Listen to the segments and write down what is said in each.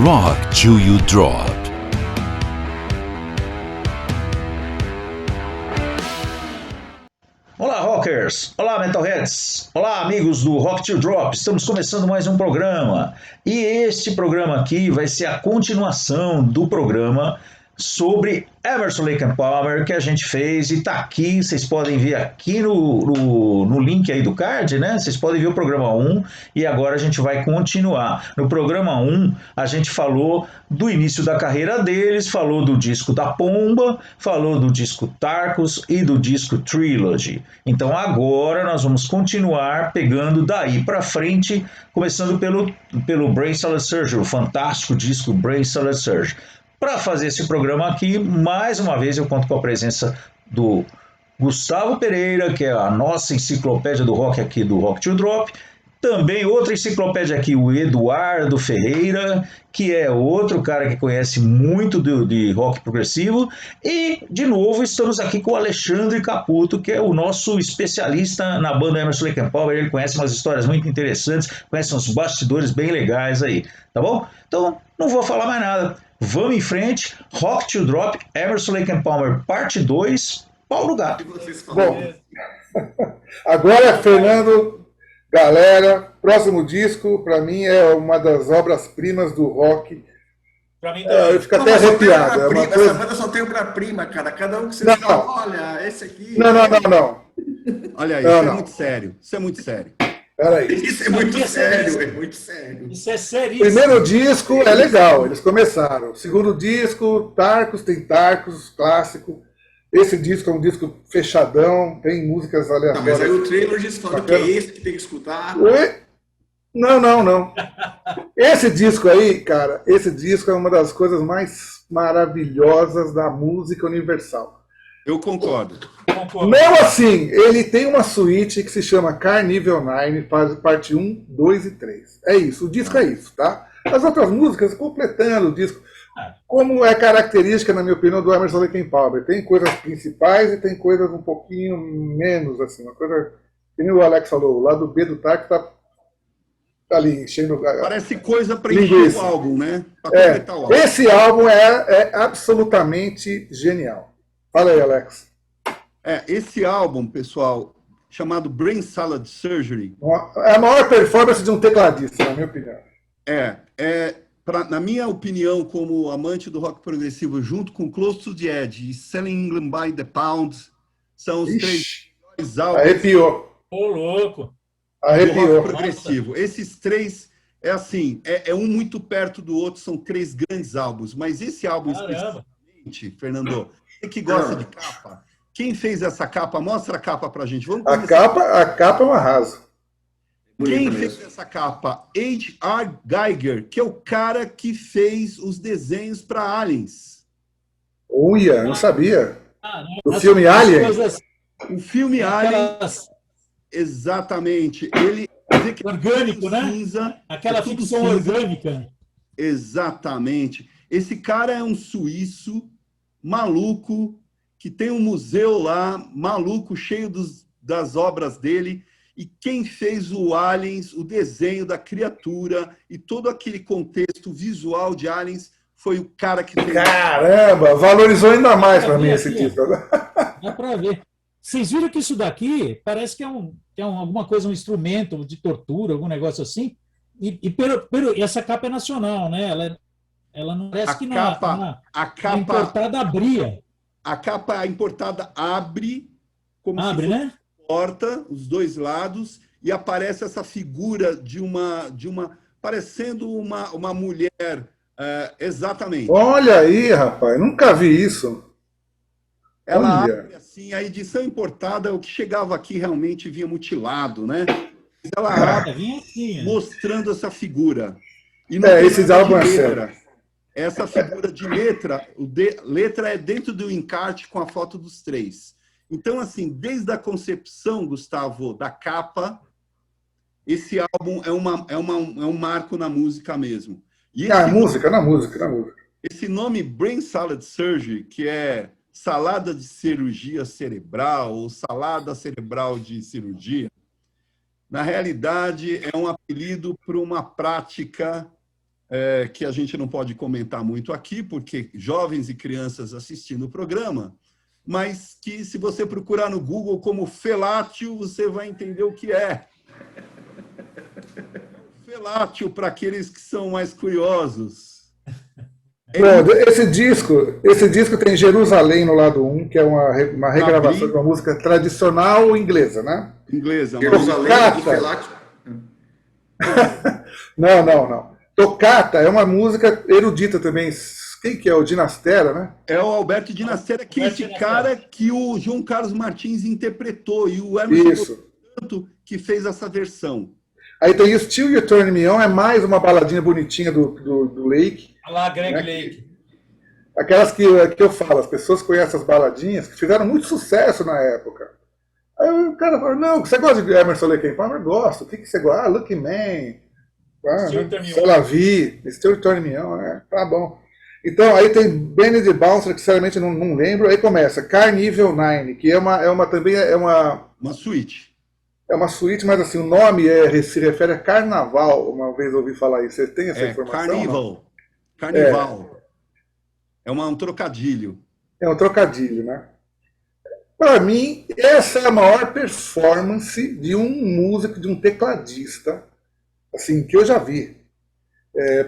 Rock Till You Drop. Olá, rockers! Olá, metalheads! Olá, amigos do Rock Till Drop! Estamos começando mais um programa. E este programa aqui vai ser a continuação do programa sobre Emerson, Lake and Palmer que a gente fez e tá aqui, vocês podem ver aqui no link aí do card, né? Vocês podem ver o programa 1 e agora a gente vai continuar. No programa 1 a gente falou do início da carreira deles, falou do disco da Pomba, falou do disco Tarkus e do disco Trilogy. Então agora nós vamos continuar pegando daí para frente, começando pelo Brain Salad Surgery, o fantástico disco Brain Salad Surgery. Para fazer esse programa aqui, mais uma vez eu conto com a presença do Gustavo Pereira, que é a nossa enciclopédia do rock aqui do Rock Till Drop. Também outra enciclopédia aqui, o Eduardo Ferreira, que é outro cara que conhece muito de rock progressivo. E, de novo, estamos aqui com o Alexandre Caputo, que é o nosso especialista na banda Emerson, Lake and Palmer. Ele conhece umas histórias muito interessantes, conhece uns bastidores bem legais aí, tá bom? Então, não vou falar mais nada. Vamos em frente. Rock Till Drop, Emerson, Lake and Palmer, parte 2. Paulo Gato. Bom, agora, Fernando, galera, próximo disco, para mim, é uma das obras-primas do rock. Pra mim também. Eu fico até arrepiado. É uma coisa... Essa banda só tem obra-prima, cara. Cada um que você Não, fala, não. olha, esse aqui... Não. Olha aí, Não, isso não. é muito sério. Isso é muito sério. Peraí. Isso é muito sério, é muito sério. Isso é seríssimo. Primeiro disco é legal, eles começaram. Segundo disco, Tarkus, tem Tarkus, clássico. Esse disco é um disco fechadão, tem músicas Não, aleatórias. mas aí o trailer diz falando que é esse que tem que escutar. Oi? Não. Esse disco aí, cara, esse disco é uma das coisas mais maravilhosas da música universal. Eu concordo. Não assim, ele tem uma suíte que se chama Carnival 9, parte 1, 2 e 3. É isso, o disco é isso, tá? As outras músicas completando o disco, como é característica, na minha opinião, do Emerson Lake and Palmer. Tem coisas principais e tem coisas um pouquinho menos, assim, uma coisa, como o Alex falou, o lado B do Tark tá ali enchendo... Parece coisa para encher o álbum, né? Pra completar o álbum. Esse álbum é absolutamente genial. Fala aí, Alex. Esse álbum, pessoal, chamado Brain Salad Surgery, É a maior performance de um tecladista, na minha opinião. na minha opinião, como amante do rock progressivo, junto com Close to the Edge e Selling England by the Pound, são os três melhores álbuns Arrepiou. Ô, louco. do Arrepiou. rock progressivo. Esses três, assim, é um muito perto do outro, são três grandes álbuns, mas esse álbum Caramba. especificamente, Fernando, você que gosta de capa, quem fez essa capa? Mostra a capa pra gente. Vamos A capa é um arraso. Quem Bonito fez mesmo. essa capa? H.R. Geiger, que é o cara que fez os desenhos para Aliens. Uia, não sabia. Não. O filme Alien? O filme Alien, Aquelas, exatamente. Ele orgânico, né? cinza, Aquela é tudo ficção cinza. orgânica. Exatamente. Esse cara é um suíço maluco que tem um museu lá, maluco, cheio das obras dele. E quem fez o Aliens, o desenho da criatura e todo aquele contexto visual de Aliens foi o cara que fez. Caramba, valorizou ainda mais para mim esse disco. Dá pra ver. Vocês viram que isso daqui parece que é alguma coisa, um instrumento de tortura, algum negócio assim? E essa capa é nacional, né? Ela não parece que A a capa importada abria. A capa importada abre como Abre, se fosse né? porta, os dois lados, e aparece essa figura de uma parecendo uma mulher, exatamente. Olha aí, rapaz, nunca vi isso. Ela olha. abre assim, a edição importada, o que chegava aqui realmente vinha mutilado, né? Mas ela abre Vinha assim, né? mostrando essa figura. E não tem esses nada álbuns de é letra. Essa figura de letra, letra é dentro do encarte com a foto dos três. Então, assim, desde a concepção, Gustavo, da capa, esse álbum é um marco na música mesmo. E Na música. esse nome Brain Salad Surgery, que é salada de cirurgia cerebral ou salada cerebral de cirurgia, na realidade é um apelido para uma prática que a gente não pode comentar muito aqui, porque jovens e crianças assistindo o programa, mas que se você procurar no Google como felátil, você vai entender o que é. Felátil, para aqueles que são mais curiosos. Bom, esse disco tem Jerusalém no lado 1, que é uma regravação de uma música tradicional inglesa, né? Inglesa. Jerusalém Tocata. e Felácio. Não. Tocata é uma música erudita também. Quem que é? O Dinastera, né? É o Alberto Dinastera, que é esse Dinastera. cara que o João Carlos Martins interpretou, e o Emerson Isso. Tanto que fez essa versão. Aí tem o Still You Turn Me On, é mais uma baladinha bonitinha do Lake. Olha lá, Greg Né? Lake. Aquelas que eu falo, as pessoas conhecem as baladinhas, que fizeram muito sucesso na época. Aí o cara fala, não, você gosta de Emerson Lake and Palmer? Gosto. O que você gosta? Ah, Lucky Man. Still You Turn Me On. Sei lá, vi. Still You Turn Me On, tá bom. Então, aí tem Benny Bouncer, que sinceramente não lembro. Aí começa Carnival 9, que também é uma suíte. É uma suíte, mas assim, o nome se refere a carnaval. Uma vez eu ouvi falar isso. Você tem essa informação? Carnival. Carnival. É um trocadilho. É um trocadilho, né? Para mim, essa é a maior performance de um músico, de um tecladista, assim, que eu já vi.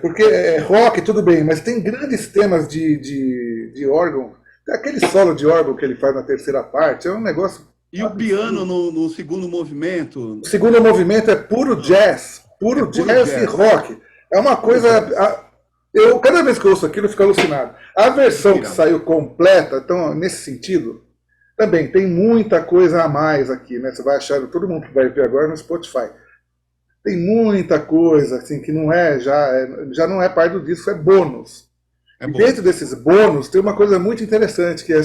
Porque rock, tudo bem, mas tem grandes temas de órgão. Aquele solo de órgão que ele faz na terceira parte é um negócio. E o piano no segundo movimento? O segundo movimento é puro jazz. Puro jazz e rock. É uma coisa. Cada vez que eu ouço aquilo, eu fico alucinado. A versão que saiu completa, então, nesse sentido, também tem muita coisa a mais aqui, né? Você vai achar, todo mundo que vai ver agora no Spotify. Tem muita coisa, assim, que não já não é parte do disco, é bônus. E dentro desses bônus tem uma coisa muito interessante, que é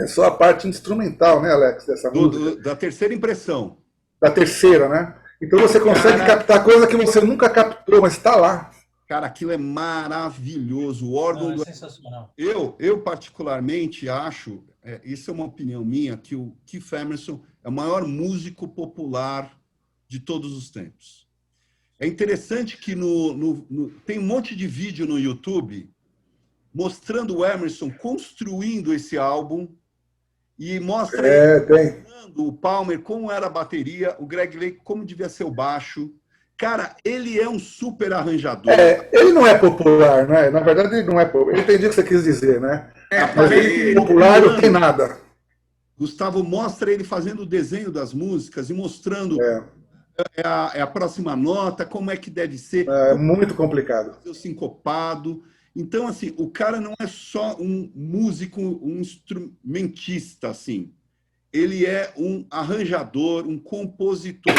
só a parte instrumental, né, Alex, dessa música. Da terceira impressão. Da terceira, né? Então você consegue captar coisa que você nunca captou, mas está lá. Cara, aquilo é maravilhoso. O órgão É sensacional. Eu particularmente acho, isso é uma opinião minha, que o Keith Emerson é o maior músico popular de todos os tempos. É interessante que tem um monte de vídeo no YouTube mostrando o Emerson construindo esse álbum e mostra o Palmer como era a bateria, o Greg Lake como devia ser o baixo. Cara, ele é um super arranjador. Ele não é popular, né? Na verdade, ele não é popular. Eu entendi o que você quis dizer, né? Mas ele popular não tem nada. Gustavo mostra ele fazendo o desenho das músicas e mostrando a próxima nota, como é que deve ser. É muito complicado. O sincopado. Então, assim, o cara não é só um músico, um instrumentista, assim. Ele é um arranjador, um compositor,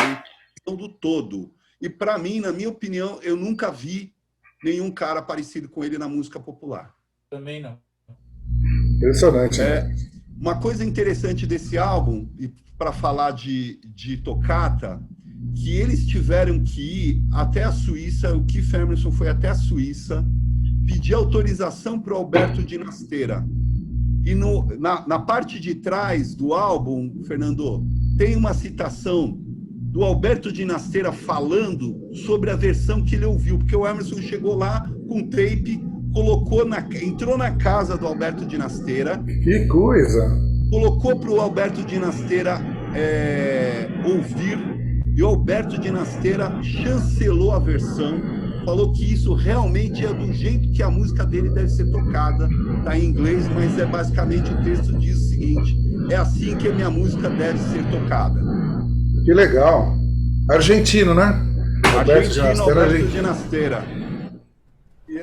do todo. E, para mim, na minha opinião, eu nunca vi nenhum cara parecido com ele na música popular. Também não. Impressionante. Né? Uma coisa interessante desse álbum, e para falar de Toccata, que eles tiveram que ir até a Suíça, o Keith Emerson foi até a Suíça, pedir autorização para o Alberto Dinastera. E na parte de trás do álbum, Fernando, tem uma citação do Alberto Dinastera falando sobre a versão que ele ouviu, porque o Emerson chegou lá com tape, entrou na casa do Alberto Dinastera. Que coisa! Colocou para o Alberto Dinastera ouvir, e o Alberto Dinastera chancelou a versão, falou que isso realmente é do jeito que a música dele deve ser tocada. Está em inglês, mas basicamente o texto diz o seguinte: é assim que a minha música deve ser tocada. Que legal. Argentino, né? Alberto Dinastera. E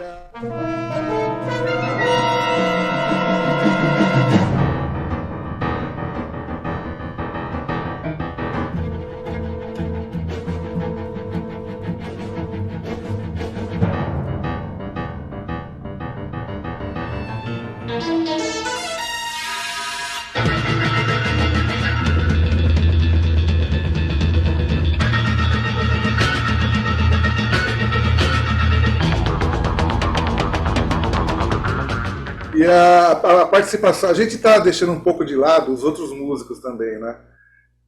a participação, a gente está deixando um pouco de lado os outros músicos também, né?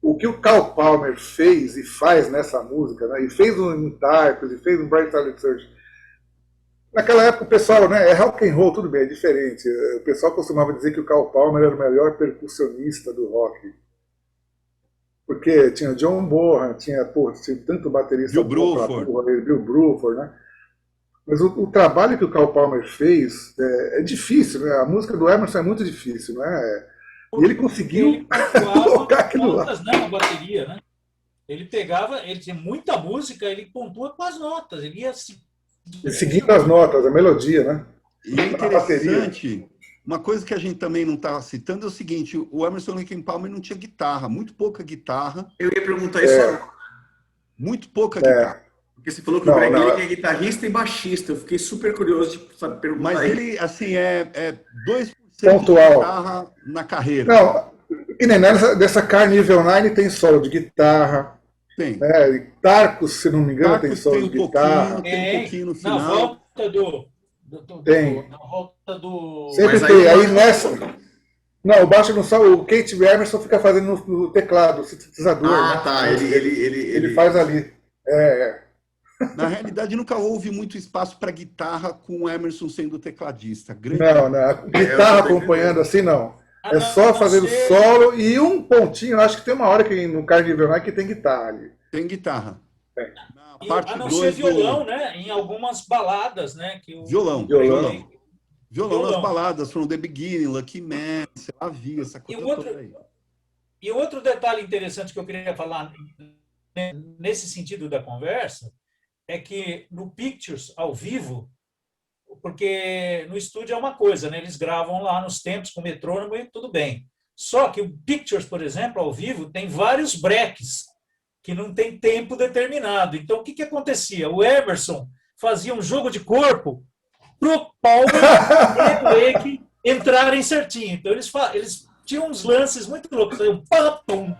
O que o Carl Palmer fez e faz nessa música, né? E fez um Tarkus, e fez um Bright Silent Surge, Naquela época o pessoal, né, é rock and roll, tudo bem, é diferente. O pessoal costumava dizer que o Carl Palmer era o melhor percussionista do rock. Porque tinha John Bonham, tinha tanto baterista Bill bom pra Bruford. porra, Bill Bruford, né? Mas o trabalho que o Carl Palmer fez é difícil, né? A música do Emerson é muito difícil, né? E ele conseguiu Ele pontuava colocar aquilo lá. notas, né, na bateria, né? Ele tinha muita música, ele pontua com as notas, ele ia E seguindo as notas, a melodia, né? E é Na bateria. interessante, uma coisa que a gente também não está citando é o seguinte, o Emerson Lake and Palmer não tinha guitarra, muito pouca guitarra, Eu ia perguntar isso agora. muito pouca guitarra. Porque você falou que Não, o Greg não. Lake é guitarrista e baixista. Eu fiquei super curioso de saber perguntar. Mas ele, assim, é 2% Pontual. de guitarra na carreira. Não, e nem dessa Carnival Nine tem solo de guitarra, Tem. né? Tarcos, se não me engano, tem Tarcos solo tem de um guitarra. pouquinho, tem um pouquinho no Na final. volta Tem. na volta do Sempre Mas tem. aí Aí nessa. Não, o baixo não só. O Kate Emerson fica fazendo no teclado, o sintetizador. Ah, né? tá. Ele faz ali. Na realidade, nunca houve muito espaço para guitarra com o Emerson sendo tecladista. Grande. Não, guitarra acompanhando assim, não. É só fazer o solo e um pontinho. Acho que tem uma hora que no Carnival Night que tem guitarra ali. Tem guitarra. É. Na parte a não 2 ser violão, né? Em algumas baladas, né? Que o Violão. Violão. Nas baladas, From the Beginning, Lucky Man, sei lá, havia essa coisa toda aí. E outro detalhe interessante que eu queria falar nesse sentido da conversa é que no Pictures, ao vivo, porque no estúdio é uma coisa, né? Eles gravam lá nos tempos com metrônomo e tudo bem. Só que o Pictures, por exemplo, ao vivo, tem vários breaks que não tem tempo determinado. Então, o que acontecia? O Emerson fazia um jogo de corpo para o Palmer e o Lake entrarem certinho. Então, eles tinham uns lances muito loucos. Um pam,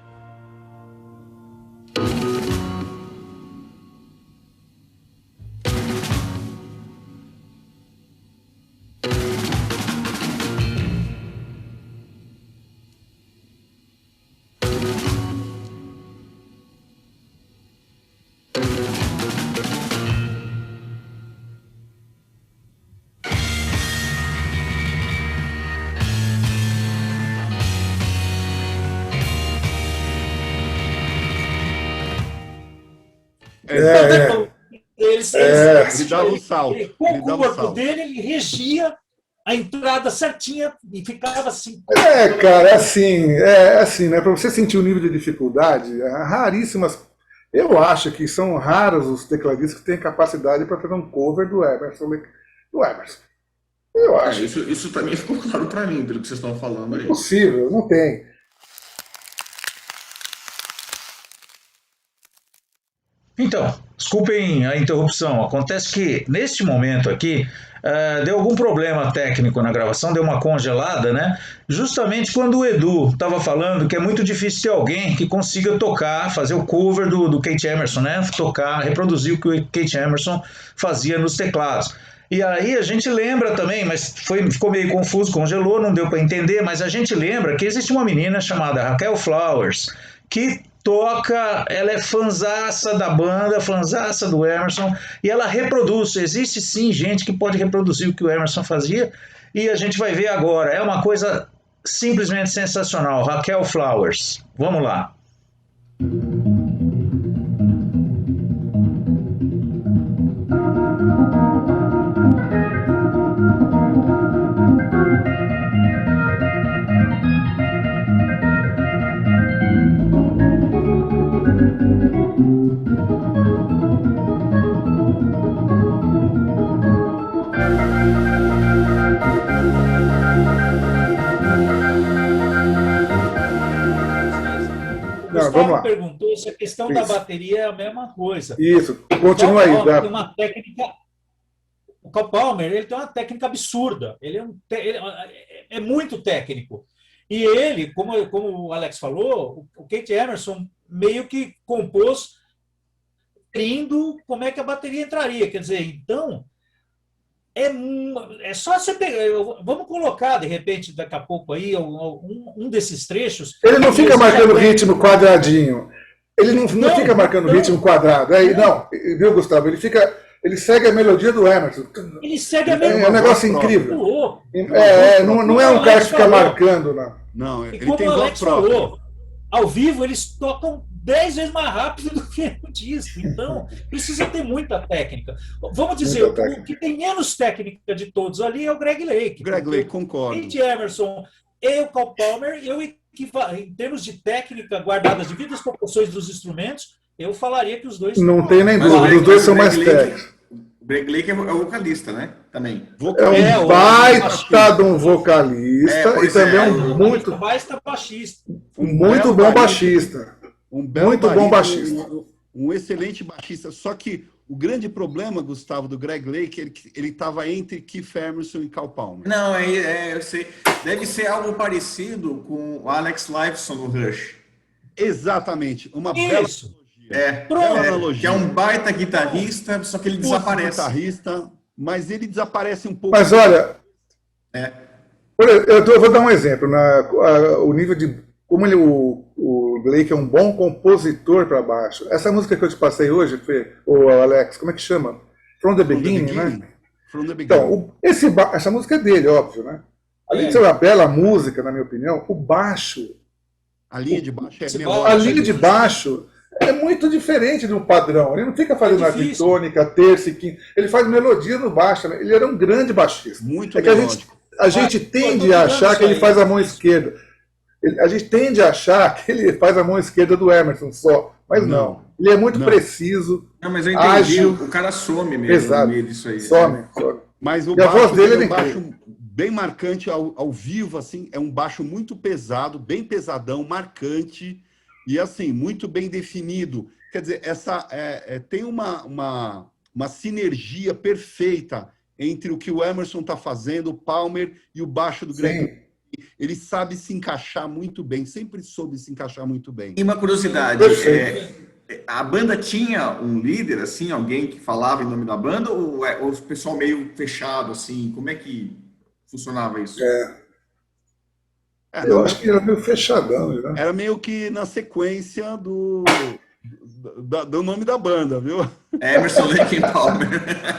Ele dava um salto. Com o corpo dele, ele regia a entrada certinha e ficava assim. Cara, é assim, né? Para você sentir o nível de dificuldade, raríssimas. Eu acho que são raros os tecladistas que têm capacidade para fazer um cover do Emerson. Eu acho. Isso também ficou claro para mim, pelo que vocês estão falando aí. Impossível, não tem. Então, desculpem a interrupção. Acontece que, neste momento aqui, deu algum problema técnico na gravação, deu uma congelada, né? Justamente quando o Edu estava falando que é muito difícil ter alguém que consiga tocar, fazer o cover do Kate Emerson, né? Tocar, reproduzir o que o Kate Emerson fazia nos teclados. E aí a gente lembra também, mas ficou meio confuso, congelou, não deu para entender, mas a gente lembra que existe uma menina chamada Raquel Flowers, que toca, ela é fanzaça da banda, fanzaça do Emerson, e ela reproduz. Existe sim gente que pode reproduzir o que o Emerson fazia, e a gente vai ver agora. É uma coisa simplesmente sensacional. Raquel Flowers. Vamos lá. O Gustavo perguntou se a questão da bateria é a mesma coisa. Isso, continua aí. Tem uma técnica. O Carl Palmer, ele tem uma técnica absurda. Ele é muito técnico. E ele, como o Alex falou, o Kate Emerson meio que compôs indo como é que a bateria entraria. Quer dizer, então, é só você pegar. Vamos colocar, de repente, daqui a pouco aí, um desses trechos. Ele não fica marcando ritmo quadradinho. Ele não fica marcando ritmo quadrado. Não, viu, Gustavo? Ele fica Ele segue a melodia do Emerson. Ele segue a É mesma um negócio voz incrível. louco. Não é um cara que fica marcando, não. Não, E ele como tem o voz Alex própria. falou, ao vivo eles tocam 10 vezes mais rápido do que no disco. Então, precisa ter muita técnica. Vamos dizer, Muita técnica. o que tem menos técnica de todos ali é o Greg Lake. Greg Lake, concordo. Pete Emerson e o Carl Palmer, em termos de técnica guardadas devido às proporções dos instrumentos, eu falaria que os dois... Não tem nem Mas dúvida, os dois são mais Greg Lake- técnicos. O Greg Lake é o vocalista, né? Também. É um o baita de um vocalista e pois também é, um muito, baixista baixista. muito bom baixista. Um belo Muito bom baixista, baixista. um excelente baixista. Só que o grande problema, Gustavo, do Greg Lake, ele estava entre Keith Emerson e Carl Palmer. Não, eu sei. Deve ser algo parecido com o Alex Lifeson no Rush. Exatamente. Uma bela Isso. bela analogia. Que é um baita guitarrista, só que ele Puta desaparece. guitarrista, mas ele desaparece um pouco. Mas olha, É. eu vou dar um exemplo. O nível de. Como o Blake é um bom compositor para baixo. Essa música que eu te passei hoje, Fê, o Alex, como é que chama? From the Beginning, né? From the beginning. Então, essa música é dele, óbvio, né? Além de ser uma bela música, na minha opinião, o baixo, A linha de baixo é Esse menor. a linha de baixo é muito diferente do padrão. Ele não fica fazendo a difícil. tônica, terça e quinta. Ele faz melodia no baixo. Né? Ele era um grande baixista. Muito É que melódico. a gente tende a achar que ele faz a mão esquerda. A gente tende a achar que ele faz a mão esquerda do Emerson só. Mas não. Ele é muito Não. preciso, Não, mas eu entendi. ágil. O cara some mesmo Exato. no meio disso aí. some. Mas o E a baixo voz dele dele é é um baixo incrível. bem marcante ao vivo, assim, é um baixo muito pesado, bem pesadão, marcante e assim muito bem definido. Quer dizer, tem uma sinergia perfeita entre o que o Emerson está fazendo, o Palmer e o baixo do Greg. Sim. Ele sabe se encaixar muito bem, sempre soube se encaixar muito bem. E uma curiosidade, Perfeito. a banda tinha um líder, assim, alguém que falava em nome da banda, ou o pessoal meio fechado, assim? Como é que funcionava isso? Eu acho que ele era meio fechadão. Né? Era meio que na sequência do nome da banda, viu? Emerson, Lake and Palmer.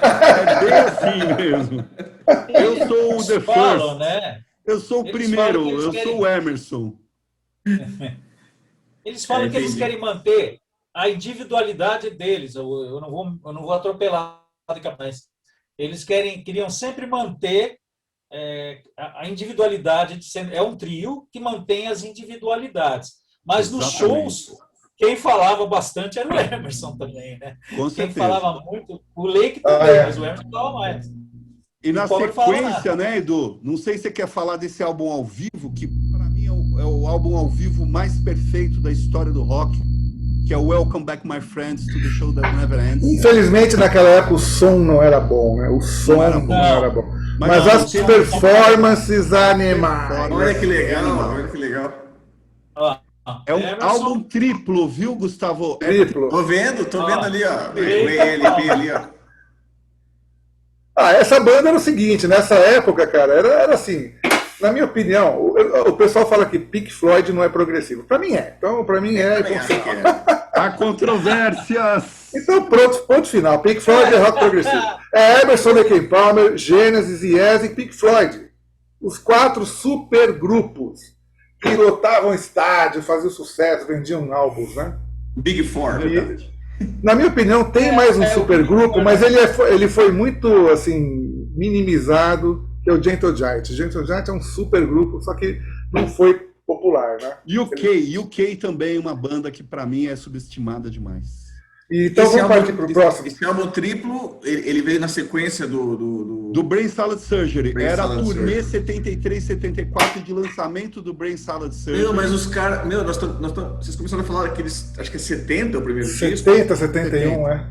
É bem assim mesmo. Eu sou o The falam, First. né? Eu sou o Eles primeiro, falam que eles eu querem- sou o Emerson. Eles falam que eles Entendi. querem manter a individualidade deles. Eu não vou atropelar, mas eles queriam sempre manter a individualidade. É um trio que mantém as individualidades. Mas nos Exatamente. shows, quem falava bastante era o Emerson também, né? Com Quem certeza. falava muito, o Lake também, é. mas o Emerson falava mais. E na o Palmer fala sequência, né, Edu? Não sei se você quer falar desse álbum ao vivo, que para mim é o álbum ao vivo mais perfeito da história do rock, que é o Welcome Back My Friends to the Show That Never Ends. Infelizmente, naquela época, o som não era bom. Né? O som Não era não bom. era bom. Mas Mas não, as tem- performances animais. Olha que legal, olha que legal. Ó, É um Emerson, álbum triplo, viu, Gustavo? Triplo. Tô vendo ali, ó. O Eita, ELP ali, ó. Essa banda era o seguinte, nessa época, cara, era assim, na minha opinião, o pessoal fala que Pink Floyd não é progressivo. Pra mim é. Então, pra mim é. Também acho que é. Há controvérsias. Então, pronto, ponto final. Pink Floyd é rock progressivo. É Emerson, Lake and Palmer, Genesis, Yes e Pink Floyd. Os 4 super grupos que lotavam estádio, faziam sucesso, vendiam álbuns, né? Big Four. Verdade. Na minha opinião, tem mais um supergrupo, mas ele foi muito assim minimizado, que é o Gentle Giant. O Gentle Giant é um supergrupo, só que não foi popular, né? UK também é uma banda que para mim é subestimada demais. Então vamos partir para o próximo. Esse álbum triplo, ele veio na sequência Do Brain Salad Surgery. Brain Era a Salad turnê 73, 74 de lançamento do Brain Salad Surgery. Meu, mas os caras. Meu, vocês começaram a falar daqueles. Acho que é 70 o primeiro disco. 70, 71, é.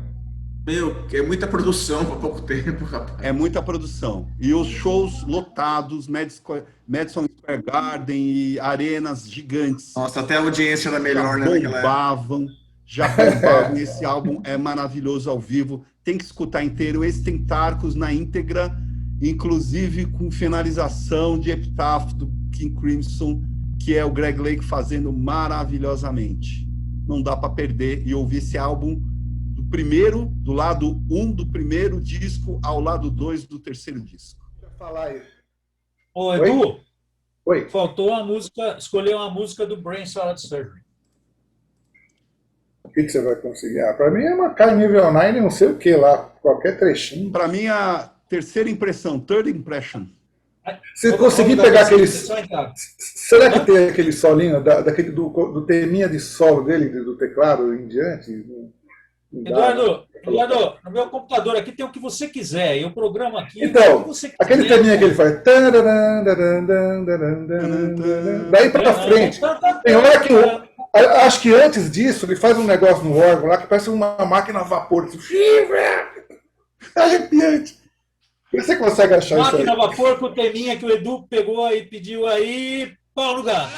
Meu, é muita produção para pouco tempo, rapaz. É muita produção. E os shows lotados, Madison Square Garden e arenas gigantes. Nossa, até a audiência era melhor, né? naquela época. Bombavam. Já bombavam. Esse álbum é maravilhoso ao vivo. Tem que escutar inteiro. Esse tem Tarcos na íntegra, inclusive com finalização de Epitaph do King Crimson, que é o Greg Lake fazendo maravilhosamente. Não dá para perder e ouvir esse álbum primeiro, do lado 1 do primeiro disco ao lado 2 do terceiro disco. Deixa eu falar aí. Ô, Edu, Oi. faltou uma música, escolher uma música do Brain Salad Surgery. O que você vai conseguir? Para mim é uma Carnival Nine, não sei o que lá, qualquer trechinho. Para mim, a terceira impressão, third impression. Se conseguir pegar aqueles. Será que tem aquele solinho do teminha de solo dele, do teclado em diante? Eduardo, no meu computador aqui tem o que você quiser. Eu programo aqui. Então, o que você quiser. aquele teminha que ele faz. Daí pra frente. Tem hora que. Acho que antes disso, ele faz um negócio no órgão lá que parece uma máquina a vapor. É arrepiante. Você consegue achar isso aí? Máquina a vapor com o teminha que o Edu pegou e pediu aí. Paulo Gato.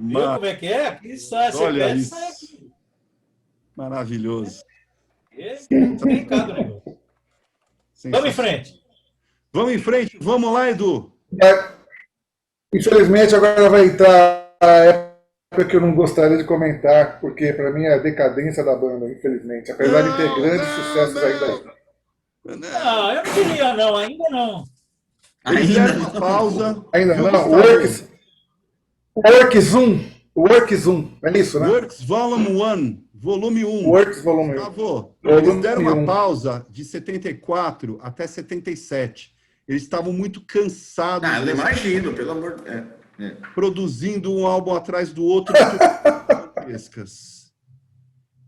Viu como é que é? Aqui sai, Olha você isso. sai aqui. Maravilhoso. Brincado, né? Vamos em frente. Vamos em frente. Vamos lá, Edu. Infelizmente, agora vai entrar a época que eu não gostaria de comentar, porque para mim é a decadência da banda, infelizmente. Apesar de ter grandes sucessos ainda. Não, eu não queria, não. Ainda não. Ainda uma pausa. Ainda Eu não. gostaria. Works 1, é isso, né? Works Volume 1, volume 1. Works Volume 1. Gustavo, Volume eles deram uma 1. pausa de 74 até 77. Eles estavam muito cansados. Ah, eu imagino, pelo amor de Deus. Produzindo um álbum atrás do outro.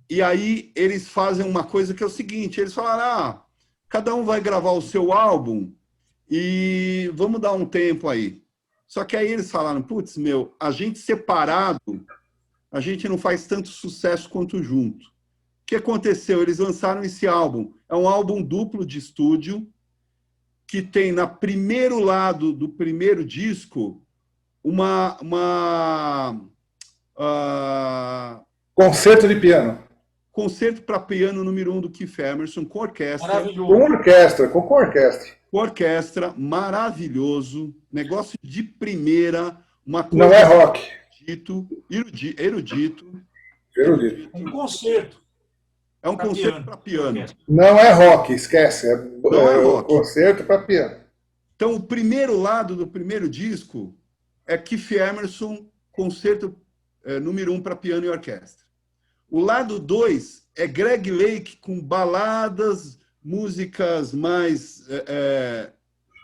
E aí eles fazem uma coisa que é o seguinte, eles falaram, cada um vai gravar o seu álbum e vamos dar um tempo aí. Só que aí eles falaram, putz, a gente separado, a gente não faz tanto sucesso quanto junto. O que aconteceu? Eles lançaram esse álbum. É um álbum duplo de estúdio, que tem na primeiro lado do primeiro disco Concerto de piano. Concerto para piano número 1 do Keith Emerson, com orquestra. Maravilhoso. Com orquestra. Com orquestra, maravilhoso, negócio de primeira, uma coisa... Não é rock. Erudito. Um concerto. É um concerto para piano. Não é rock, esquece. Não é rock. Concerto para piano. Então, o primeiro lado do primeiro disco é Keith Emerson, concerto número 1 para piano e orquestra. O lado 2 é Greg Lake com baladas, músicas mais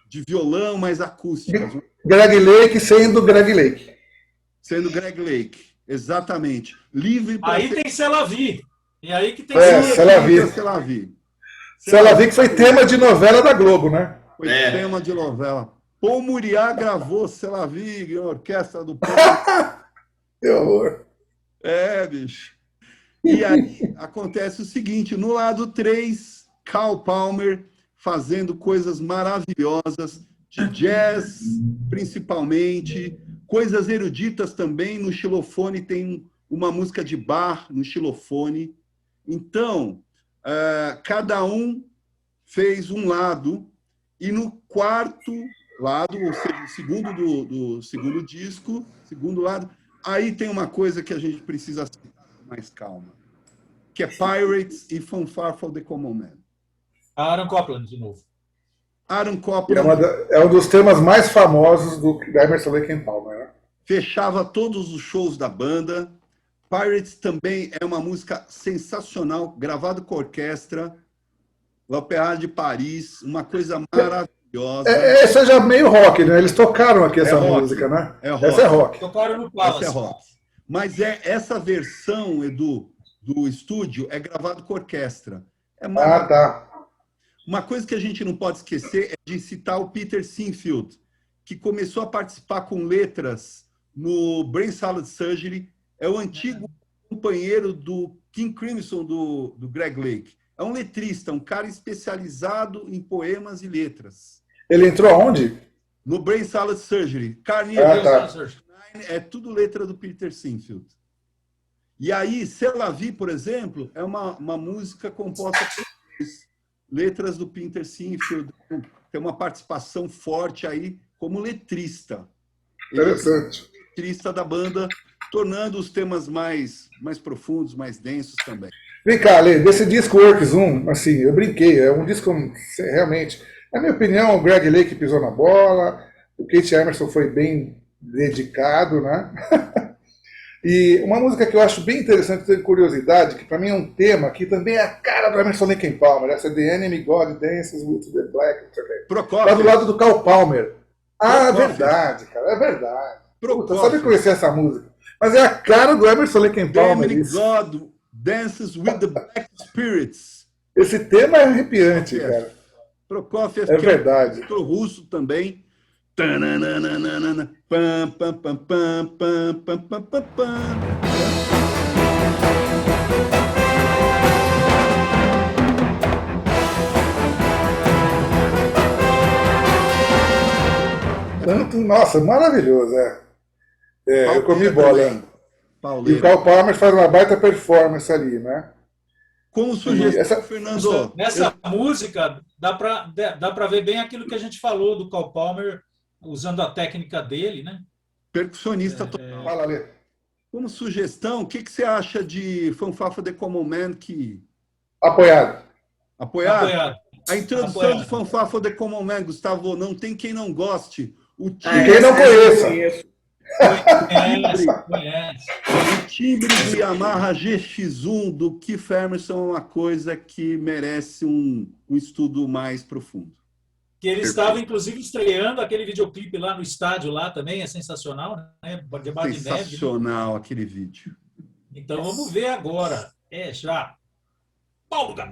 de violão, mais acústicas. Greg Lake sendo Greg Lake. Sendo Greg Lake, exatamente. Livre para Aí tem Selavi. E aí que tem Selavi. Selavi que foi tema de novela da Globo, né? Foi tema de novela. Paul Muriá gravou Selavi, orquestra do Paul. Que horror. Bicho. E aí acontece o seguinte, no lado 3, Carl Palmer fazendo coisas maravilhosas, de jazz, principalmente, coisas eruditas também. No xilofone tem uma música de Bach no xilofone. Então, cada um fez um lado, e no quarto lado, ou seja, o segundo do segundo disco, segundo lado, aí tem uma coisa que a gente precisa aceitar com mais calma, que é Pirates e From Far From the Common Man. Aaron Copland, de novo. Aaron Copland É um dos temas mais famosos da Emerson Lake and Palmer, né? fechava todos os shows da banda. Pirates também é uma música sensacional, gravado com orquestra, L'Opéra de Paris, uma coisa maravilhosa. Essa é já meio rock, né? Eles tocaram aqui essa rock. música, né? É rock. Essa é rock. Tocaram no Palace. Essa é rock. Mas essa versão, Edu, do estúdio, é gravado com orquestra. É tá. Uma coisa que a gente não pode esquecer é de citar o Peter Sinfield, que começou a participar com letras no Brain Salad Surgery. É o antigo companheiro do King Crimson, do Greg Lake. É um letrista, um cara especializado em poemas e letras. Ele entrou aonde? No Brain Salad Surgery. Carnival tá. é tudo letra do Peter Sinfield. E aí, C'est la vie, por exemplo, é uma música composta por letras do Peter Sinfield. Tem uma participação forte aí como letrista. Interessante. Ele é letrista da banda, tornando os temas mais profundos, mais densos também. Vem cá, Lê, desse disco Works 1, assim, eu brinquei, é um disco realmente, na minha opinião, o Greg Lake pisou na bola, o Keith Emerson foi bem dedicado, né? E uma música que eu acho bem interessante, tenho curiosidade, que para mim é um tema que também é a cara do Emerson Lake and Palmer, essa The Enemy God Dances with the Black, lá do lado do Carl Palmer. Ah, verdade, cara, é verdade. Puta, eu sabia conhecer essa música. Mas é a cara do Emerson Lake and Palmer. The Enemy God Dances with the Black Spirits. Esse tema é arrepiante, cara. Prokofiev, é verdade. É russo também. Nossa, maravilhoso, eu comi bola. E o Carl Palmer faz uma baita performance ali, né? Como sugestão, Fernando. Nessa música, dá para ver bem aquilo que a gente falou do Carl Palmer, usando a técnica dele, né? Percussionista total. Fala ali. Como sugestão, o que você acha de Fanfarfa The Common Man? Apoiado. Apoiado? A introdução de Fanfarfa The Common Man, Gustavo, não tem quem não goste. O quem não conheça. O timbre do Yamaha GX1 do Keith Emerson é uma coisa que merece um estudo mais profundo. Que ele estava, inclusive, estreando aquele videoclipe lá no estádio, lá também, é sensacional, né? Sensacional aquele vídeo. Então vamos ver agora. Já. Paulo Gá.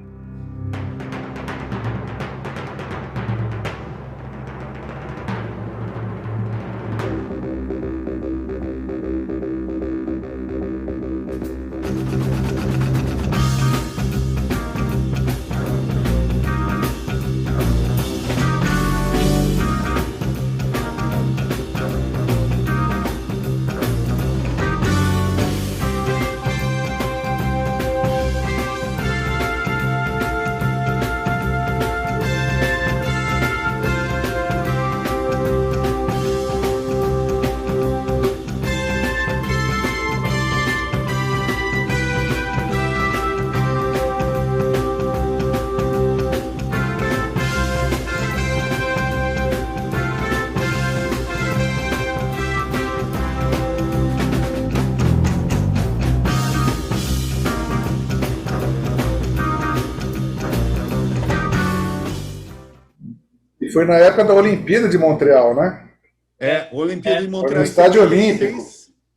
Foi na época da Olimpíada de Montreal, né? Olimpíada de Montreal. Foi no Estádio Olímpico.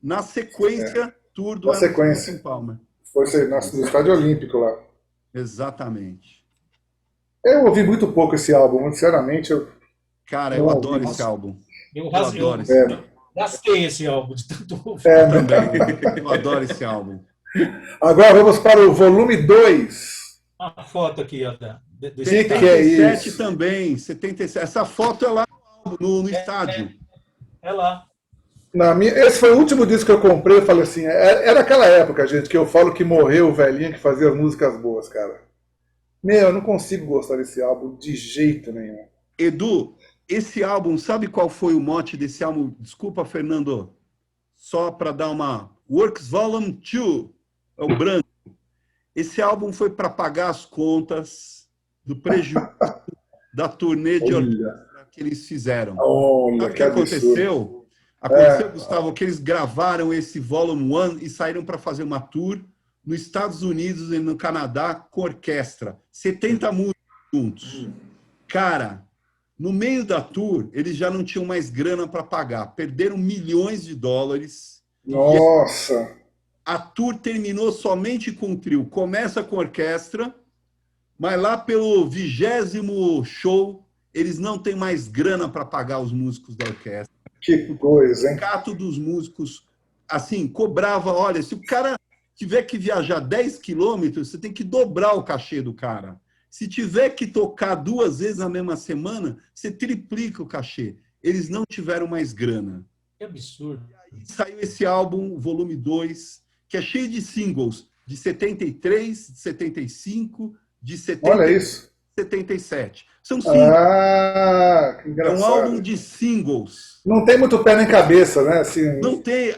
Na sequência, tour do Emerson Palmer. Foi no Estádio Olímpico lá. Exatamente. Eu ouvi muito pouco esse álbum, sinceramente. Cara, eu adoro esse álbum. Eu adoro esse álbum. Gastei esse álbum de tanto ouvir. Eu adoro esse álbum. Agora vamos para o volume 2. Uma foto aqui, ó. 77 também, 77. Essa foto é lá no estádio. É lá. Esse foi o último disco que eu comprei. Eu falei assim, era aquela época, gente, que eu falo que morreu o velhinho que fazia músicas boas, cara. Eu não consigo gostar desse álbum de jeito nenhum. Edu, esse álbum, sabe qual foi o mote desse álbum? Desculpa, Fernando. Só para dar uma... Works Volume 2, é o branco. Esse álbum foi para pagar as contas do prejuízo da turnê de orquestra que eles fizeram. Sabe o que aconteceu? Aconteceu, Gustavo, que eles gravaram esse Volume 1 e saíram para fazer uma tour nos Estados Unidos e no Canadá com orquestra. 70 músicos juntos. Cara, no meio da tour, eles já não tinham mais grana para pagar. Perderam milhões de dólares. Nossa! A tour terminou somente com o trio. Começa com orquestra, mas lá pelo 20º show, eles não têm mais grana para pagar os músicos da orquestra. Que coisa, hein? O cato dos músicos, assim, cobrava, olha, se o cara tiver que viajar 10 quilômetros, você tem que dobrar o cachê do cara. Se tiver que tocar 2 vezes na mesma semana, você triplica o cachê. Eles não tiveram mais grana. Que absurdo. E saiu esse álbum, volume 2, que é cheio de singles, de 73, de 75, de 70, Olha isso. 77. São singles. Ah, que É engraçado. um álbum de singles. Não tem muito pé nem cabeça, né? Assim, Não tem,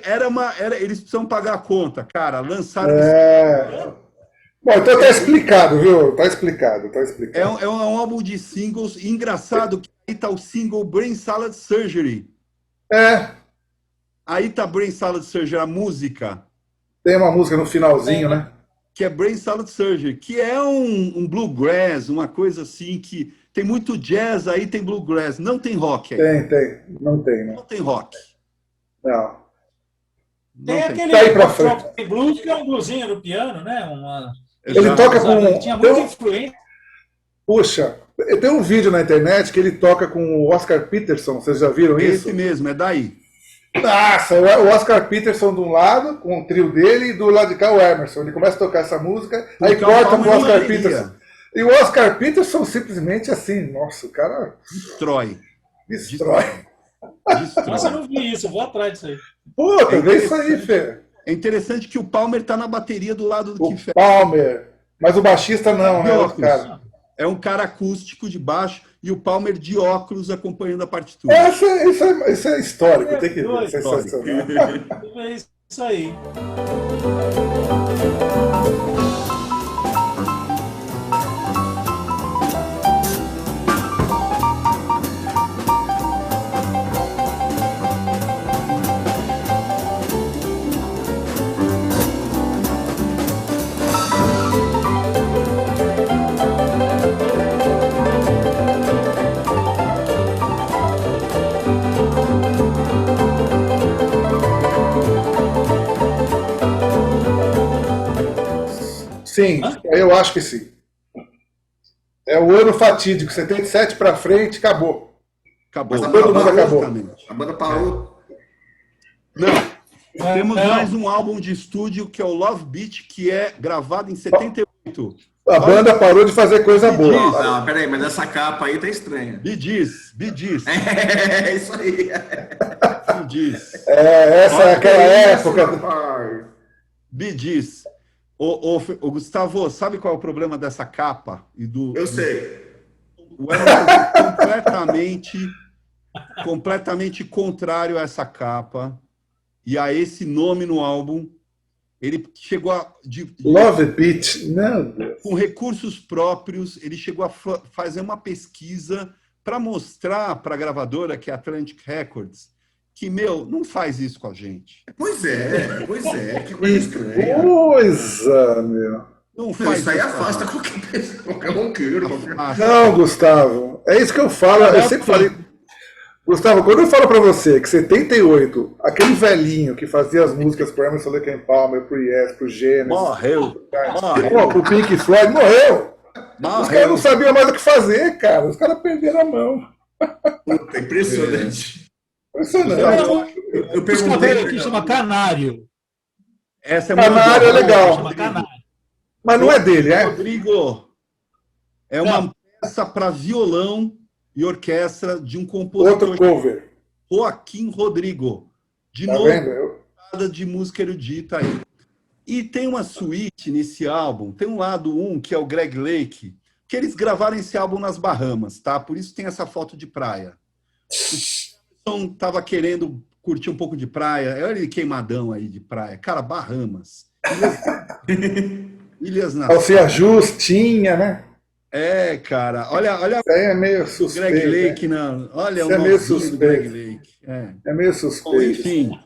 eles precisam pagar a conta, cara. Lançaram Bom, então tá explicado, viu? Tá explicado, tá explicado. é um álbum de singles. E engraçado que aí tá o single Brain Salad Surgery. Aí tá Brain Salad Surgery, a música, Tem uma música no finalzinho, né? que é Brain Salad Surgery, que é um bluegrass, uma coisa assim que tem muito jazz, aí tem bluegrass, não tem rock aí. Tem. Não tem, né? Não tem rock. Não. Não Tem tem. aquele Tá aí pra Tropic Blues, que é um bluesinho no piano, né? Ele Exato. toca Ele com. tinha muita influência. Puxa, tem um vídeo na internet que ele toca com o Oscar Peterson, vocês já viram isso? Esse mesmo, é daí. Nossa, o Oscar Peterson de um lado, com o trio dele, e do lado de cá o Emerson. Ele começa a tocar essa música, aí Tocar o corta Palmer pro Oscar na bateria. Peterson. E o Oscar Peterson simplesmente assim, nossa, o cara Destrói. destrói. Nossa, eu não vi isso, eu vou atrás disso aí. Puta, vê isso aí, Fê. É interessante que o Palmer tá na bateria do lado do O Keith Emerson. Palmer. Mas o baixista não, né? Outro cara. É um cara acústico de baixo e o Palmer de óculos acompanhando a partitura. Isso é histórico, tem que ver. doido. Sensacional. É isso aí. Sim, eu acho que sim. É o ano fatídico, 77 pra frente, acabou. Acabou. Mas a Todo mundo banda acabou. Exatamente. A banda parou. Não. Temos Não. mais um álbum de estúdio que é o Love Beat, que é gravado em 78. A banda parou de fazer coisa boa. Não, peraí, mas essa capa aí tá estranha. Bee Gees. É isso aí. Bee Gees. Essa é aquela época. Rapaz. Bee Gees. Ô, Gustavo, sabe qual é o problema dessa capa? Eu sei. O Emerson é completamente contrário a essa capa e a esse nome no álbum. Ele chegou Love Beat. Não, Deus. com recursos próprios, ele chegou a fazer uma pesquisa para mostrar para a gravadora, que é a Atlantic Records, que, não faz isso com a gente. Pois é, que coisa estranha. Coisa, meu. Não faz Isso aí com a afasta gente. qualquer pessoa, qualquer roqueiro. Afasta. Não, Gustavo. É isso que eu falo. Eu sempre falei. Gustavo, quando eu falo pra você que 78, aquele velhinho que fazia as músicas pro Emerson Lake and Palmer, pro Yes, pro Genesis, Morreu. pro Pink Floyd, morreu. Os caras não sabiam mais o que fazer, cara. Os caras perderam a mão. Puta, impressionante. Impressionante. Eu Esse cabelo perguntei. aqui chama Canário. Essa é Canário é legal. Chama Canário. Mas não é dele, é? Rodrigo, é uma peça para violão e orquestra de um Outro compositor, cover. Joaquim Rodrigo. De Tá novo, vendo? nada de música erudita aí. E tem uma suíte nesse álbum, tem um lado que é o Greg Lake, que eles gravaram esse álbum nas Bahamas, tá? Por isso tem essa foto de praia. O Emerson tava querendo curtir um pouco de praia, olha ele queimadão aí de praia. Cara, Bahamas. Ilhas na... Alcia Justinha, né? É, cara, olha Isso aí é meio o suspeito. Greg Lake, olha Isso o é meio nozinho do suspeito. Greg Lake. É meio Bom, suspeito.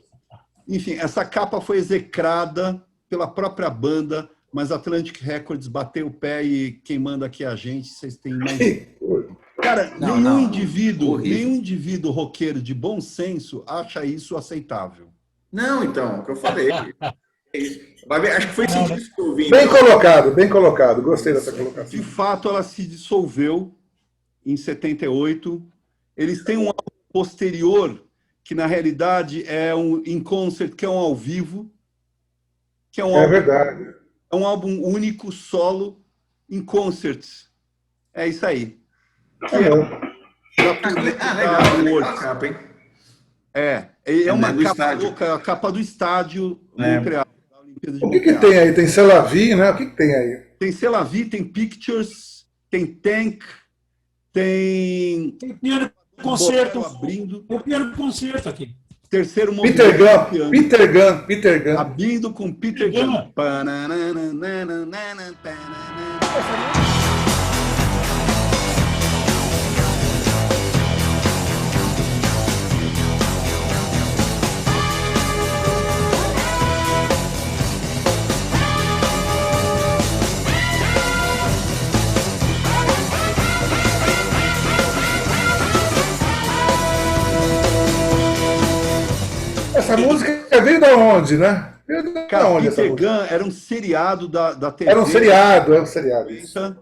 enfim, essa capa foi execrada pela própria banda, mas a Atlantic Records bateu o pé e quem manda aqui é a gente, vocês têm mais... Cara, nenhum indivíduo roqueiro de bom senso acha isso aceitável. Não, então, o que eu falei. Vai ver, acho que foi esse disco que eu ouvi. Bem colocado. Gostei dessa colocação. De fato, ela se dissolveu em 78. Eles têm um álbum posterior que na realidade é um in concert, que é um ao vivo, que é Verdade. é um álbum único, solo, in concert. É isso aí. É mesmo. Legal, legal a capa, hein? É uma do capa estádio. louca, a capa do estádio É. Montreal, da Olimpíada de O que Montreal. tem aí? Tem Selavi, né? O que tem aí? Tem Selavi, tem Pictures, tem Tank, tem Tem piano concerto. Bolero abrindo, Tem piano concerto aqui. terceiro Peter movimento do Gunn, piano. Peter Gunn. Abrindo com Peter Peter Gunn. Gunn. Essa música veio da onde, né? Veio da Cara, onde essa Peter música? Gunn era um seriado da TV. Era um seriado, isso.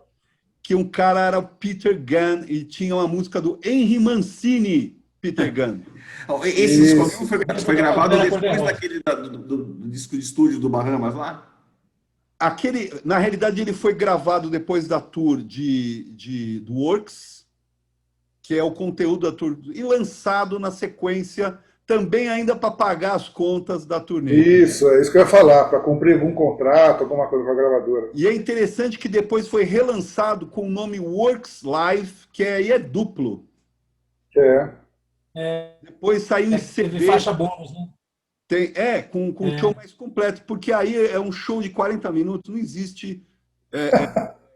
Que um cara era o Peter Gunn e tinha uma música do Henry Mancini, Peter Gunn. Esse disco Isso. foi gravado Era depois cor-de-rosa. daquele do disco de estúdio do Bahamas lá? Na realidade, ele foi gravado depois da tour do Works, que é o conteúdo da tour, e lançado na sequência também ainda para pagar as contas da turnê. Isso, é isso que eu ia falar, para cumprir algum contrato, alguma coisa com a gravadora. E é interessante que depois foi relançado com o nome Works Live, que aí é duplo. Depois saiu em Teve CD. faixa bônus, né? Com um show mais completo, porque aí é um show de 40 minutos, não existe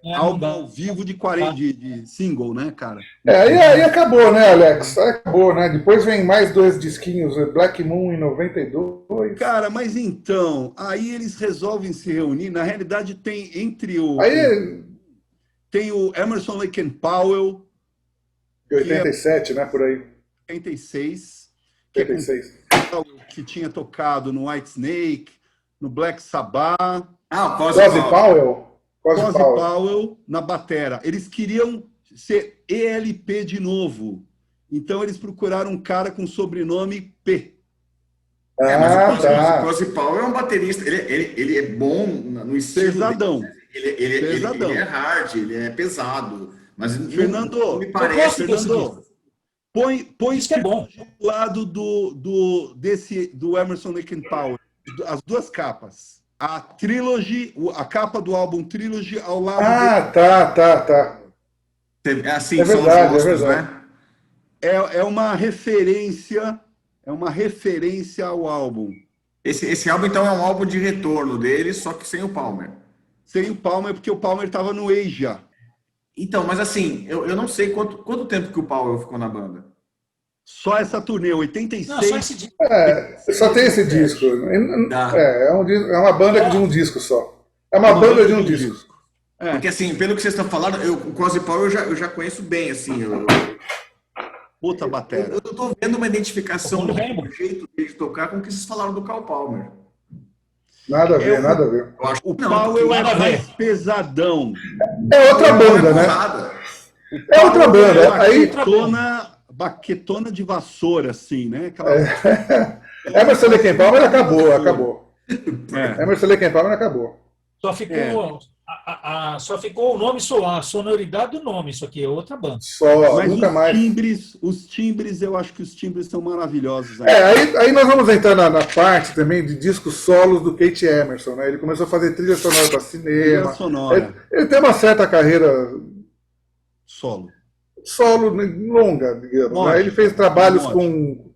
Não álbum dá. ao vivo de 40 de single, né, cara? Aí acabou, né, Alex? Aí acabou, né? Depois vem mais 2 disquinhos, Black Moon em 92. Cara, mas então, aí eles resolvem se reunir. Na realidade, tem entre tem o Emerson Lake and Powell, De 87, né, por aí. 86, que é com 86. que tinha tocado no Whitesnake, no Black Sabbath, Ah, o Cosy Powell? Cosy Powell na batera. Eles queriam ser ELP de novo. Então eles procuraram um cara com sobrenome P. Mas tá. o Cosy Powell é um baterista. Ele é bom no estilo. Pesadão. Ele é hard, ele é pesado. Mas Fernando, não me parece. Fernando, põe Isso que é bom. do lado do Emerson Lake and Powell, as duas capas. A Trilogy, a capa do álbum Trilogy ao lado Tá. Assim, É são verdade, os é rostos, verdade. né? é uma referência ao álbum. Esse álbum, então, é um álbum de retorno dele, só que sem o Palmer. Sem o Palmer, porque o Palmer estava no Asia. Então, mas assim, eu não sei quanto tempo que o Powell ficou na banda. Só essa turnê, 86. Não, só esse disco. Só tem esse disco. Tá. É uma banda de um disco só. É uma banda de um disco. Porque, assim, pelo que vocês estão falando, o Cosy Powell eu já conheço bem, assim. Puta batera. Eu tô vendo uma identificação Do do Rainbow. jeito dele de tocar com o que vocês falaram do Carl Palmer. Nada a ver, nada a ver. Eu acho O que não, Powell nada é a ver. mais pesadão. É outra banda, né? porrada. É outra banda. É Aí, baquetona de vassoura, assim, né? Emerson Lake and Palmer acabou. É. Emerson Lake and Palmer acabou. Só ficou, só ficou o nome, a sonoridade do nome. Isso aqui é outra banda. Só, Mas nunca mais. os timbres, eu acho que os timbres são maravilhosos. Aí nós vamos entrar na parte também de discos solos do Kate Emerson, né? Ele começou a fazer trilha sonora para Trilha cinema. sonora, Ele tem uma certa carreira solo. solo longa, digamos. Lógico, Né? Ele fez trabalhos lógico.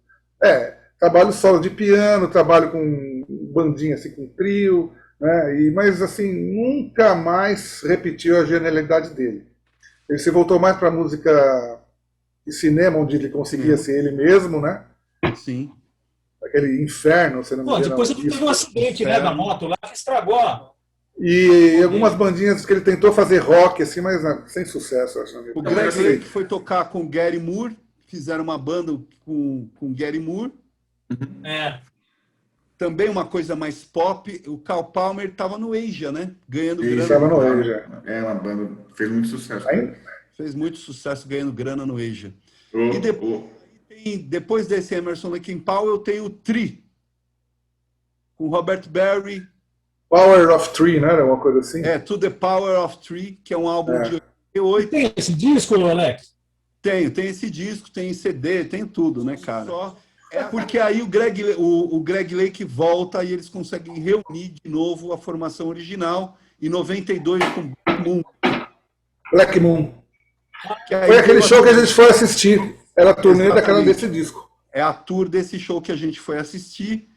trabalho solo de piano, trabalho com bandinha, assim, com trio, né? Mas, assim, nunca mais repetiu a genialidade dele. Ele se voltou mais para música de cinema, onde ele conseguia ser ele mesmo, né? Sim. Aquele Inferno, se não me Pô, engano. depois ele teve um acidente, né, da moto lá que estragou. E algumas bandinhas que ele tentou fazer rock, assim, mas sem sucesso, acho. O Greg Lake foi tocar com Gary Moore, fizeram uma banda com Gary Moore. Também uma coisa mais pop. O Carl Palmer estava no Asia, né? Ganhando grana. Estava no Asia. É uma banda fez muito sucesso. Aí, Fez muito sucesso ganhando grana no Asia. E E depois depois desse Emerson, Lake and Palmer, eu tenho o Tree, com Robert Barry. Power of Three, né? Era uma coisa assim? To the Power of Three, que é um álbum de 88. Tem esse disco, Alex? Tem esse disco, tem CD, tem tudo, né, cara? Porque aí o Greg Lake volta e eles conseguem reunir de novo a formação original em 92 com Black Moon. Black Moon. Aí foi aquele show que a gente foi assistir. Era a turnê daquela desse disco. É a tour desse show que a gente foi assistir.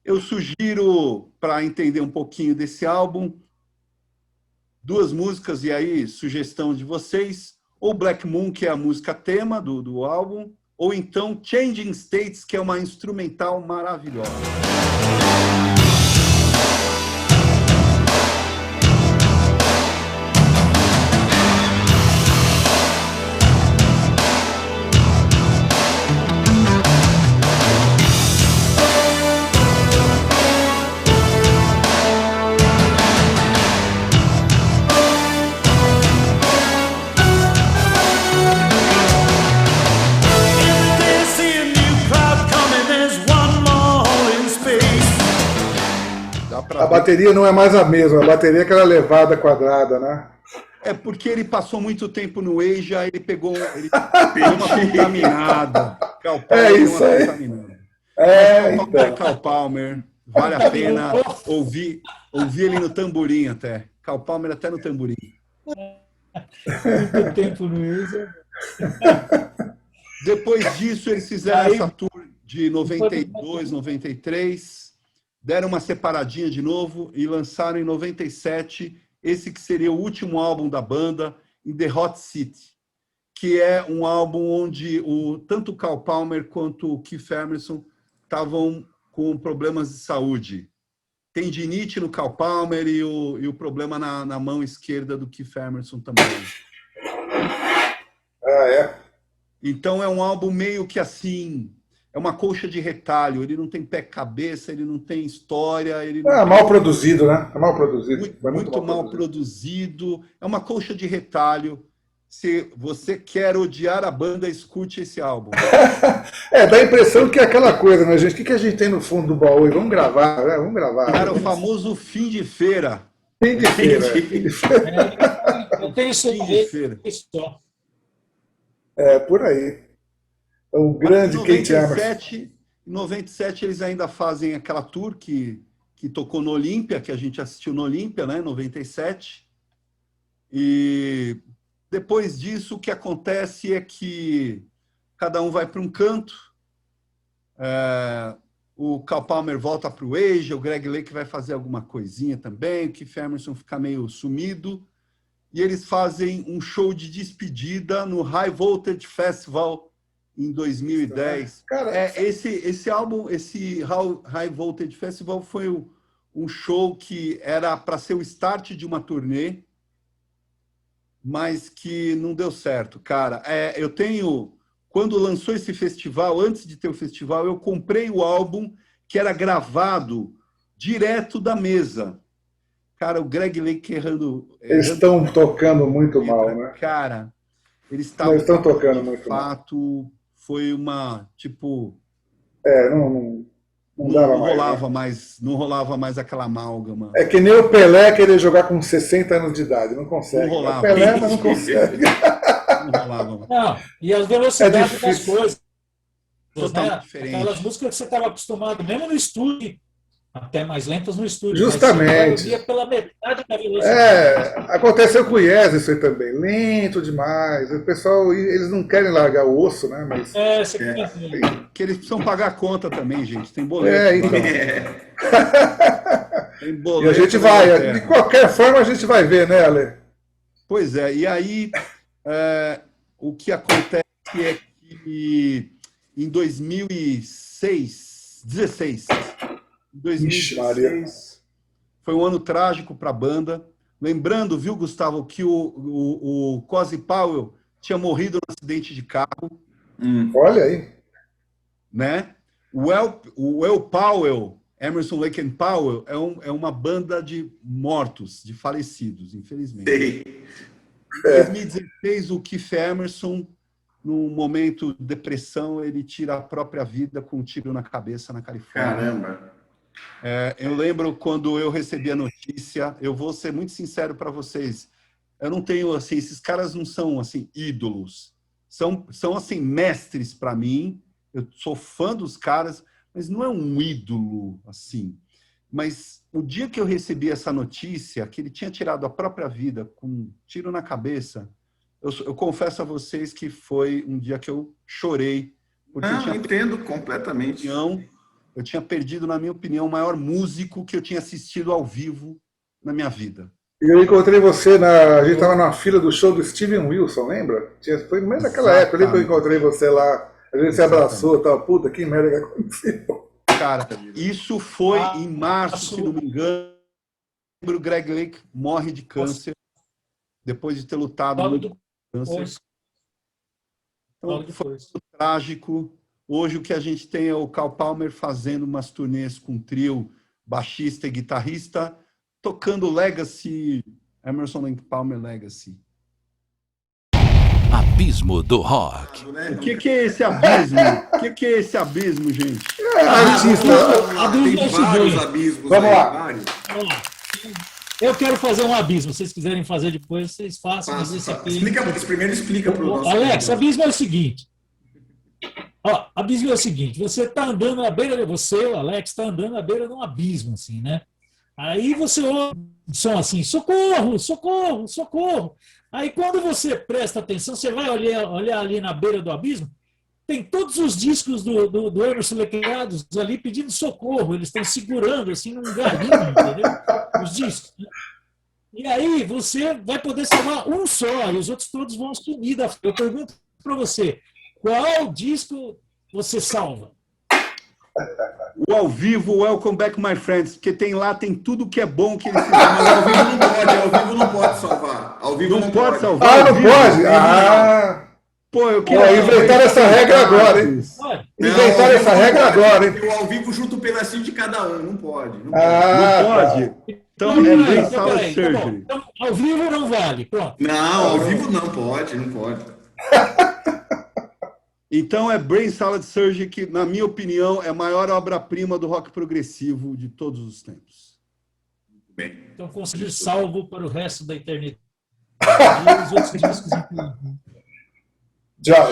Eu sugiro, para entender um pouquinho desse álbum, 2 músicas, e aí, sugestão de vocês, ou Black Moon, que é a música tema do álbum, ou então Changing States, que é uma instrumental maravilhosa. A bateria não é mais a mesma, a bateria é aquela levada quadrada, né? É porque ele passou muito tempo no Asia, ele pegou uma contaminada. Cal Palmer isso aí. Então. Cal Palmer, vale a pena ouvir ele no tamborim até. Cal Palmer até no tamborim. Muito tempo no Asia. Depois disso, eles fizeram essa tour de 92, 93. Deram uma separadinha de novo e lançaram em 97 esse que seria o último álbum da banda, In the Hot City, que é um álbum onde tanto o Cal Palmer quanto o Keith Emerson estavam com problemas de saúde. Tendinite no Cal Palmer e o problema na mão esquerda do Keith Emerson também. Então é um álbum meio que assim... É uma colcha de retalho, ele não tem pé-cabeça, ele não tem história. Ele não mal produzido, né? É mal produzido. Muito mal produzido. É uma colcha de retalho. Se você quer odiar a banda, escute esse álbum. Dá a impressão que é aquela coisa, né, gente? O que a gente tem no fundo do baú? Vamos gravar, né? Vamos gravar. Cara, o famoso fim de feira. Fim de feira. Eu tenho fim de feira. Por aí. O grande Keith Emerson. Em 97 eles ainda fazem aquela tour que tocou no Olímpia, que a gente assistiu no Olímpia, né, 97. E depois disso o que acontece é que cada um vai para um canto. O Cal Palmer volta para o Asia, o Greg Lake vai fazer alguma coisinha também, o Keith Emerson fica meio sumido. E eles fazem um show de despedida no High Voltage Festival em 2010. Cara, esse álbum, esse High Voltage Festival foi um show que era para ser o start de uma turnê, mas que não deu certo, cara. Quando lançou esse festival, antes de ter o festival, eu comprei o álbum que era gravado direto da mesa. Cara, o Greg Lake errando... Eles estão tocando muito mal, né? Cara, eles estão tocando muito mal. De fato, foi uma, tipo... Não dava não rolava mais aquela amálgama. É que nem o Pelé querer jogar com 60 anos de idade, não consegue. Não rolava. O Pelé, mas não consegue. Não rolava. Não, e as velocidades das coisas. Totalmente diferente. Aquelas músicas que você estava acostumado, mesmo no estúdio, até mais lentas no estúdio. Justamente. Mas você pela metade da velocidade. Aconteceu com o Yes isso aí também. Lento demais. O pessoal, eles não querem largar o osso, né? Mas... Que eles precisam pagar a conta também, gente. Tem boleto. Então. Tem boleto. E a gente vai. De qualquer forma, a gente vai ver, né, Ale? Pois é. E aí, o que acontece é que em 2016, foi um ano trágico para a banda. Lembrando, viu, Gustavo, que o Cozy Powell tinha morrido num acidente de carro. Olha aí. Né? O El Powell, Emerson, Lake and Powell, é uma banda de mortos, de falecidos, infelizmente. Em 2016, o Keith Emerson num momento de depressão, ele tira a própria vida com um tiro na cabeça na Califórnia. Caramba. Eu lembro quando eu recebi a notícia, eu vou ser muito sincero para vocês, eu não tenho, assim, esses caras não são, assim, ídolos, são assim, mestres para mim, eu sou fã dos caras, mas não é um ídolo, assim. Mas o dia que eu recebi essa notícia, que ele tinha tirado a própria vida com um tiro na cabeça, eu confesso a vocês que foi um dia que eu chorei. Porque Eu entendo completamente. Eu tinha perdido, na minha opinião, o maior músico que eu tinha assistido ao vivo na minha vida. E eu encontrei você, a gente estava na fila do show do Steven Wilson, lembra? Foi no meio daquela época ali que eu encontrei você lá, a gente se abraçou e tal. Puta, que merda que aconteceu. Cara, isso foi em março, se não me engano. O Greg Lake morre de câncer, depois de ter lutado muito com câncer. Então, foi muito trágico. Hoje o que a gente tem é o Carl Palmer fazendo umas turnês com trio, baixista e guitarrista, tocando Legacy, Emerson Lake Palmer Legacy. Abismo do Rock. O que é esse abismo? O que é esse abismo, gente? Artista. Tem vários abismos. Vamos aí, lá. vários. Eu quero fazer um abismo. Se vocês quiserem fazer depois, vocês façam. Mas esse aqui... Primeiro explica para o nosso... Alex, abismo é o seguinte. Abismo é o seguinte. Você está andando na beira de você, o Alex, está andando na beira de um abismo, assim, né? Aí você ouve um som assim, socorro, socorro, socorro. Aí quando você presta atenção, você vai olhar ali na beira do abismo, tem todos os discos do Emerson Lake ali pedindo socorro. Eles estão segurando assim num garrinho, entendeu? Os discos. Né? E aí você vai poder salvar um só, e os outros todos vão sumir da... Eu pergunto para você, qual disco você salva? O ao vivo, Welcome Back My Friends, porque tem tudo que é bom que eles fizeram. Mas ao vivo não pode salvar. Ao vivo não pode salvar. Não pode? Pô, eu queria... inventaram essa regra agora, hein? Inventaram essa regra agora, hein? O ao vivo junto um pedacinho de cada um, não pode. Não pode. Então é Brain Salad Surgery. Então, ao vivo não vale, pronto. Não, ao vivo não pode. Então é Brain Salad Surgery, que, na minha opinião, é a maior obra-prima do rock progressivo de todos os tempos. Bem. Então consegui salvo para o resto da eternidade. E os outros discos incluídos. Já.